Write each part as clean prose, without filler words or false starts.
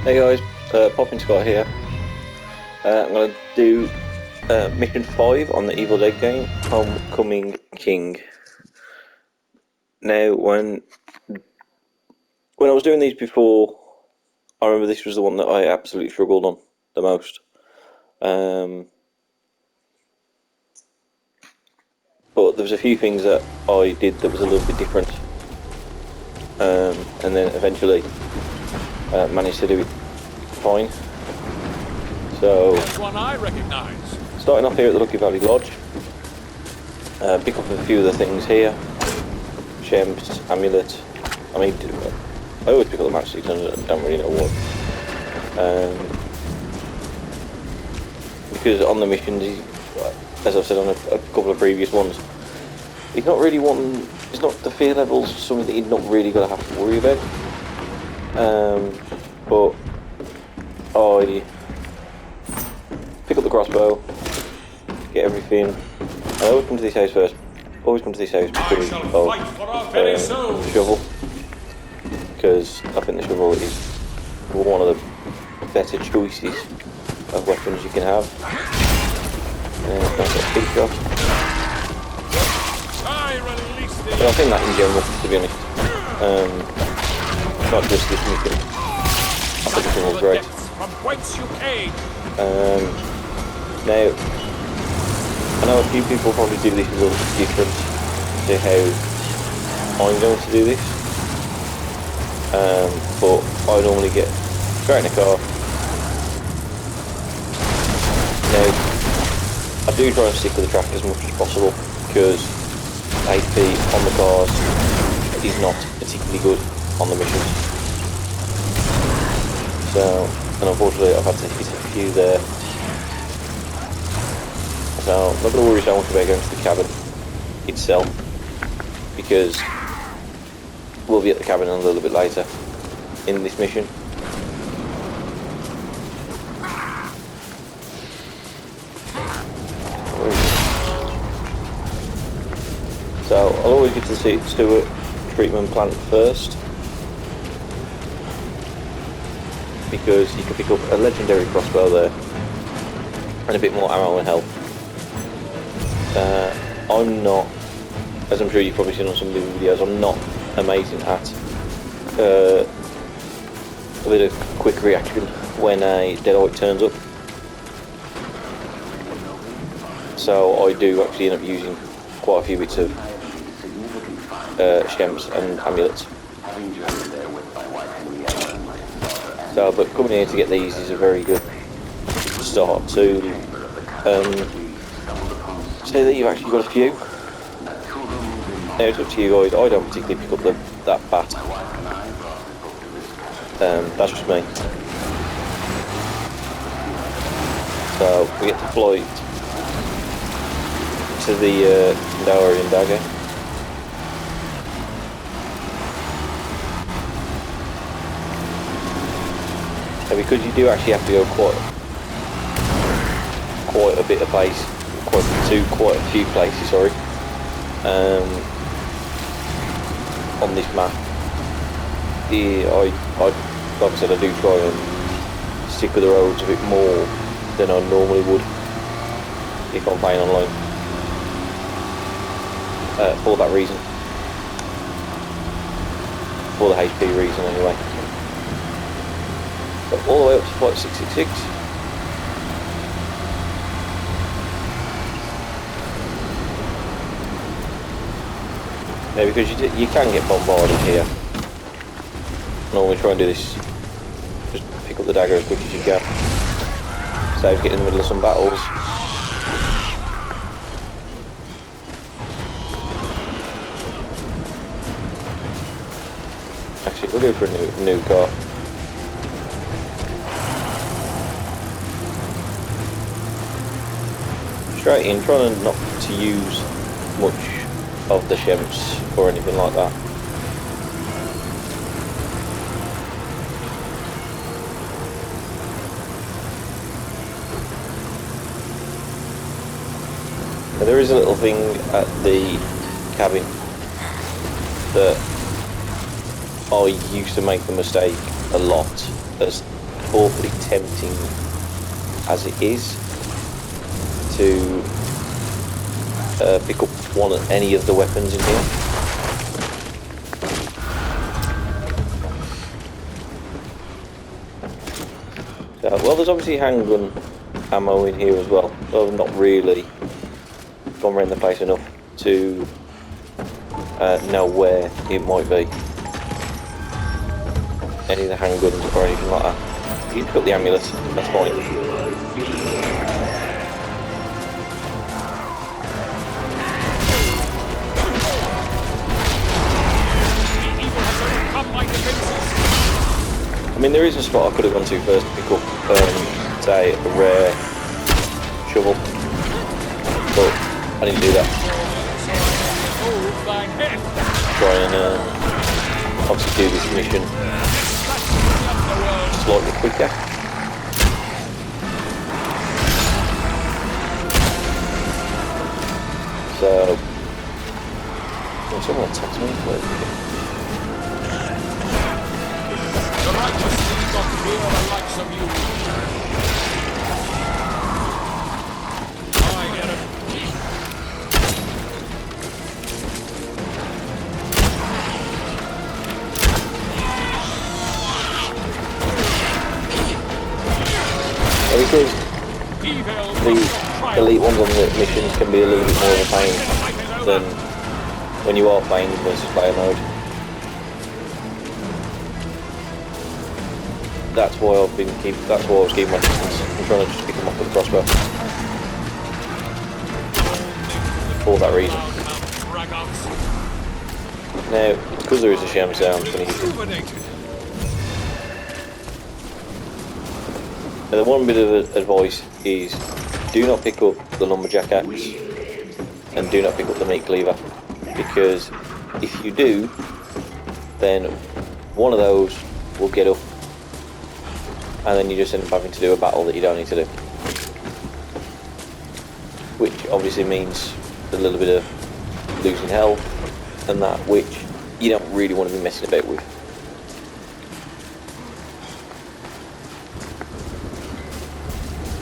Hey guys, Popping Scott here. I'm going to do Mission 5 on the Evil Dead game, Homecoming King. Now, when I was doing these before, I remember this was the one that I absolutely struggled on the most. But there was a few things that I did that was a little bit different. And then eventually managed to do it fine. So, That's one I recognize. starting off here at the Lucky Valley Lodge, pick up a few of the things here. Gems, amulet. I always pick up the matchsticks and I don't really know what. Because on the missions, as I've said on a couple of previous ones, he's not really wanting. It's not the fear levels something that he's not really going to have to worry about. But I pick up the crossbow, get everything. I always come to this house first. Always come to this house because of the shovel. Because I think the shovel is one of the better choices of weapons you can have. I've got a big shot. But I think that in general, to be honest. Not just this mission. I think this one was great. Now, I know a few people probably do this a little bit different to how I'm going to do this. But I normally get straight in the car. Now, I do try and stick with the track as much as possible because HP on the cars is not particularly good on the missions. So, and unfortunately I've had to hit a few there. So, I'm not going to worry so much about going to the cabin itself because we'll be at the cabin a little bit later in this mission. So I'll always get to the Stewart treatment plant first because you can pick up a legendary crossbow there and a bit more ammo and health. I'm not, as I'm sure you've probably seen on some of the videos, I'm not amazing at a bit of quick reaction when a deadite turns up. So I do actually end up using quite a few bits of shems and amulets. So, but coming here to get these is a very good start to say that you've actually got a few. Now it's up to you guys. I don't particularly pick up that bat. That's just me. So we get to fly to the Dowarian dagger. And because you do actually have to go quite a bit of place, quite a few places, sorry, on this map. Like I said, I do try and stick with the roads a bit more than I normally would if I'm playing online. For that reason, for the HP reason anyway. But all the way up to flight 666. Now, because you can get bombarded here. Normally try and do this, just pick up the dagger as quick as you can. Saves getting in the middle of some battles. Actually, we'll go for a new car. Straight in, trying not to use much of the shems or anything like that. Now, there is a little thing at the cabin that I used to make the mistake a lot awfully tempting as it is to pick up any of the weapons in here. So, well, there's obviously handgun ammo in here as well, though I've not really gone around the place enough to know where it might be. Any of the handguns or anything like that. You can pick up the amulet, that's fine. I mean, there is a spot I could have gone to first to pick up, say, a rare shovel, but I didn't do that. Try and obviously do this mission slightly quicker. So, oh, someone attacks me. The righteous need not fear the likes of you. I get it. Because the elite ones on the missions can be a little bit more of a pain than when you are playing versus player mode. That's why I was keeping my distance. I'm trying to just pick them up with a crossbow. For that reason. Now, because there is a sham sound, I'm going to use it. Now, the one bit of advice is do not pick up the lumberjack axe and do not pick up the meat cleaver, because if you do, then one of those will get up and then you just end up having to do a battle that you don't need to do, which obviously means a little bit of losing health and that, which you don't really want to be messing about with.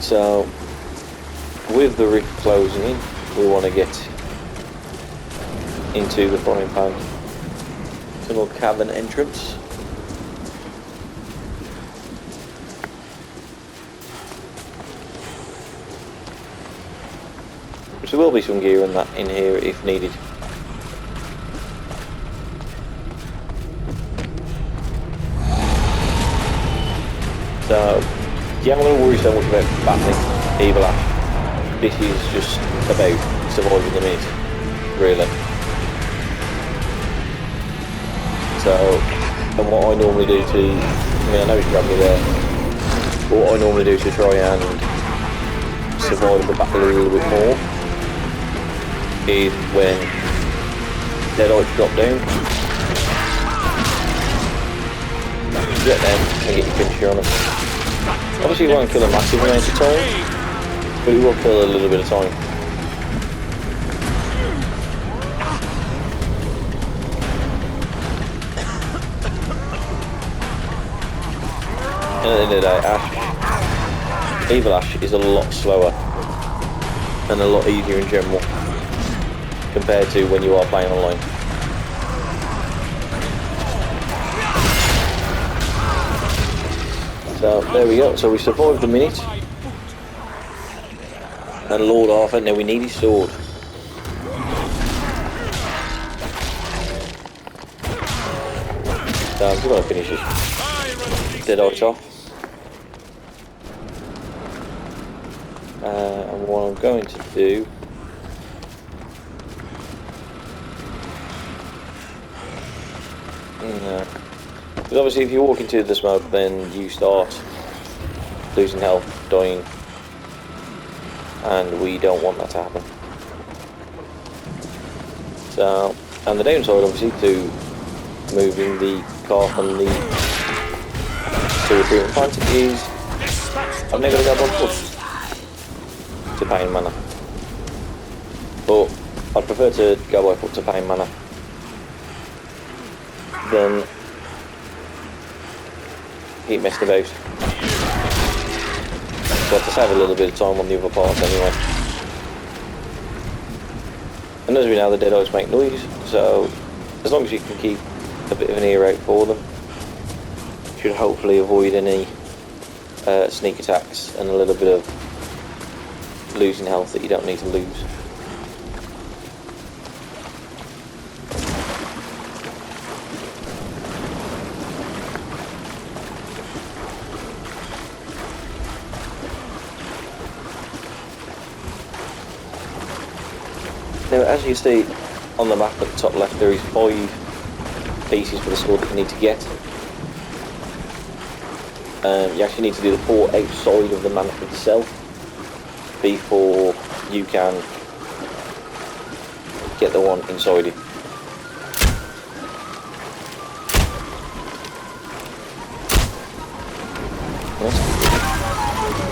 So, with the rift closing in, we want to get into the frying pan tunnel cavern entrance. So there will be some gear in here if needed. So, yeah, I'm not going to worry so much about battling Evil Ash. This is just about surviving the minute, really. So, and what I normally do to, I mean, I know he's grabbed me there, but what I normally do to try and survive the battle a little bit more is when deadites drop down, get them and get your finisher on them. Obviously you won't kill a massive amount of time, but you will kill a little bit of time. And at the end of the day, Evil Ash is a lot slower and a lot easier in general compared to when you are playing online. So there we go, so we survived the minute. And Lord Arthur, now we need his sword. So I'm just going to finish this deadites off. And what I'm going to do because obviously if you walk into the smoke then you start losing health, dying, and we don't want that to happen. So, and the downside obviously to moving the car from the sewer treatment plant is I'm now going to go on foot to Pain Manor, but I'd prefer to go by foot to Pain Manor than get messed about But to save a little bit of time on the other parts anyway. And as we know, the Deadites make noise, so as long as you can keep a bit of an ear out for them, you should hopefully avoid any sneak attacks and a little bit of losing health that you don't need to lose. Now, as you see on the map at the top left, there is 5 pieces for the sword that you need to get. You actually need to do the 4 outside of the map itself before you can get the one inside it.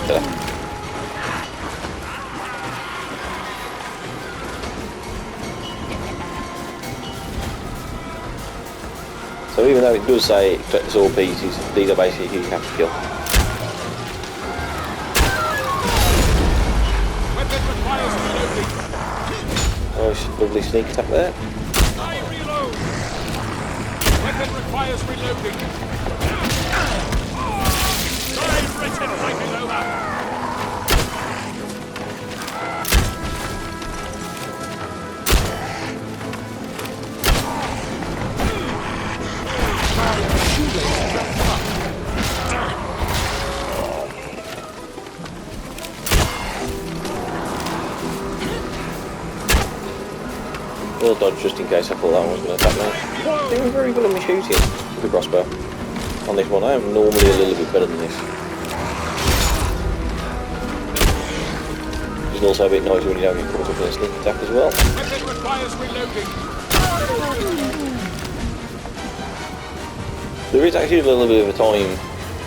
There. So even though it does say collect the sword pieces, these are basically who you have to kill. Nice, lovely sneak attack there. I reload. Weapon requires reloading. I've written taking over. We'll dodge just in case I thought that one was going to attack me. They were very good at me shooting with the crossbow. On this one, I am normally a little bit better than this. It's also a bit noisy when you don't get caught up in a sneak attack as well. Weapon requires reloading. There is actually a little bit of a time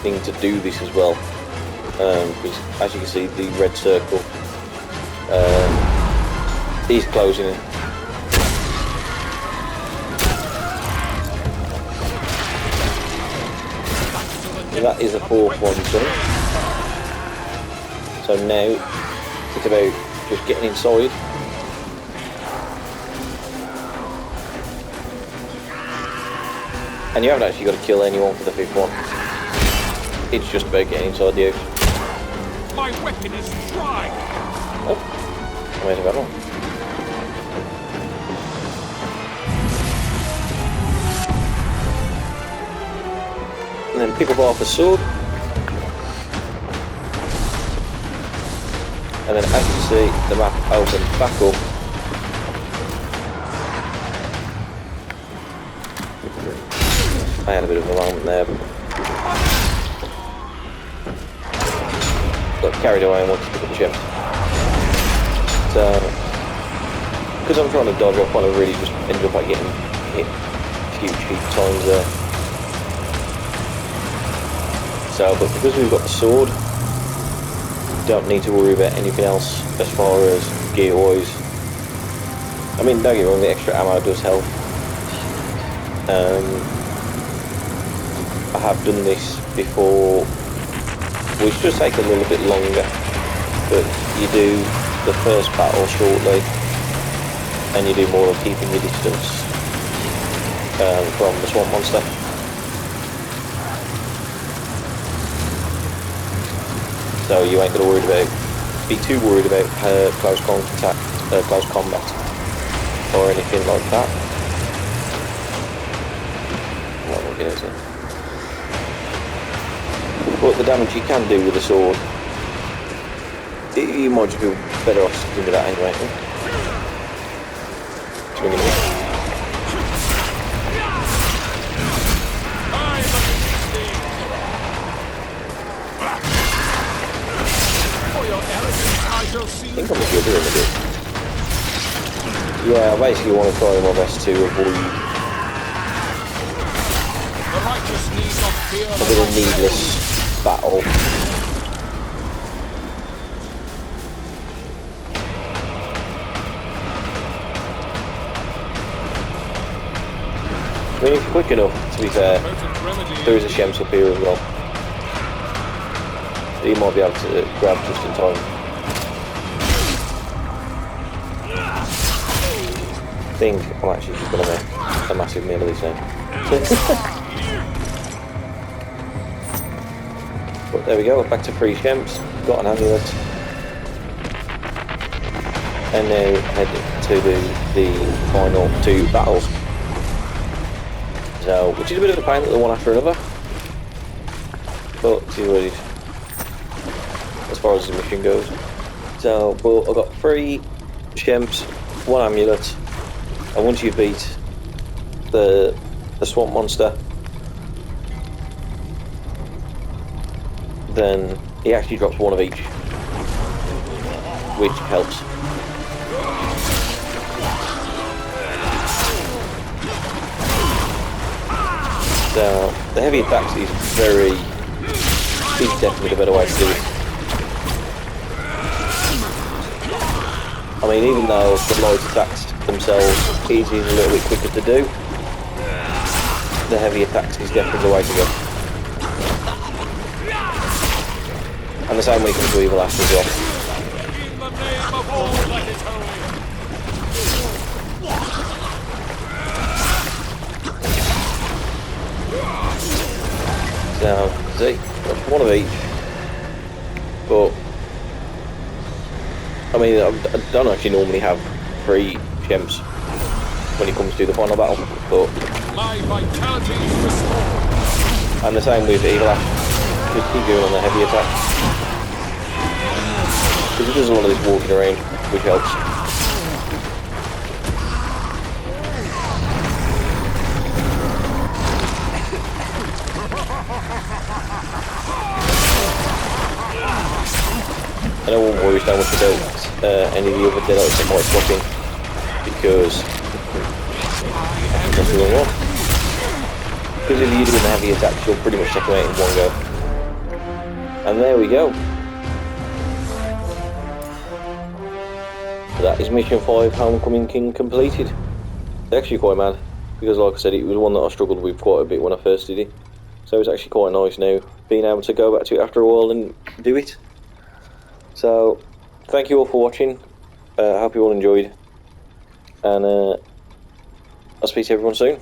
thing to do this as well. Because as you can see, the red circle is closing in. So that is the 4th one done. So now it's about just getting inside. And you haven't actually got to kill anyone for the 5th one. It's just about getting inside the house. My weapon is dry. Oh, I made a bad one. And then pick up half the sword. And then as you can see, the map opens back up. I had a bit of a moment there, but got carried away and wanted to pick up the chest. So, because I'm trying to dodge off, I really just ended up by getting hit a few times there. So, but because we've got the sword, don't need to worry about anything else as far as gear wise. I mean, don't get me wrong, the extra ammo does help. I have done this before, which does take a little bit longer, but you do the first battle shortly and you do more of keeping your distance from the swamp monster. So you ain't gonna be too worried about close combat or anything like that. Not looking at it. But the damage you can do with the sword, you might just be better off sticking with that anyway. Swinging it. I think I'm a good doing a bit. Yeah, I basically want to try my best to avoid a bit of needless battle. I mean, if you're quick enough, to be fair, there is a Shems up here as well. he might be able to grab just in time. I think I'm actually just going to make a massive meal of this now. But there we go, back to 3 Shemps, got an amulet. And now head to do the final 2 battles. So, which is a bit of a pain, the one after another. But see what it is, as far as the mission goes. So, but I've got 3 Shemps, 1 amulet, and once you beat the swamp monster, then he actually drops 1 of each, which helps. So the heavy attacks is definitely the better way to do it. I mean, even though the light attacks themselves is a little bit quicker to do, the heavy attacks is definitely the way to go. And the same when it comes to Evil Ash as well. In the name of all that is holy. So, see, that's 1 of each. But I mean, I don't actually normally have 3 Shemps when it comes to the final battle, but My vitality is restored. and the same with Evil Ash. Just keep going on the heavy attack. Because it does a lot of this walking around, which helps. And I won't worry so much about any of the other deadites that might swap in, because that's the wrong one. Because if you're doing the heavy attacks, you'll pretty much take them out in 1 go. And there we go. So that is Mission 5 Homecoming King completed. It's actually quite mad, because like I said, it was one that I struggled with quite a bit when I first did it. So it's actually quite nice now, being able to go back to it after a while and do it. So, thank you all for watching. I hope you all enjoyed. And I'll speak to everyone soon.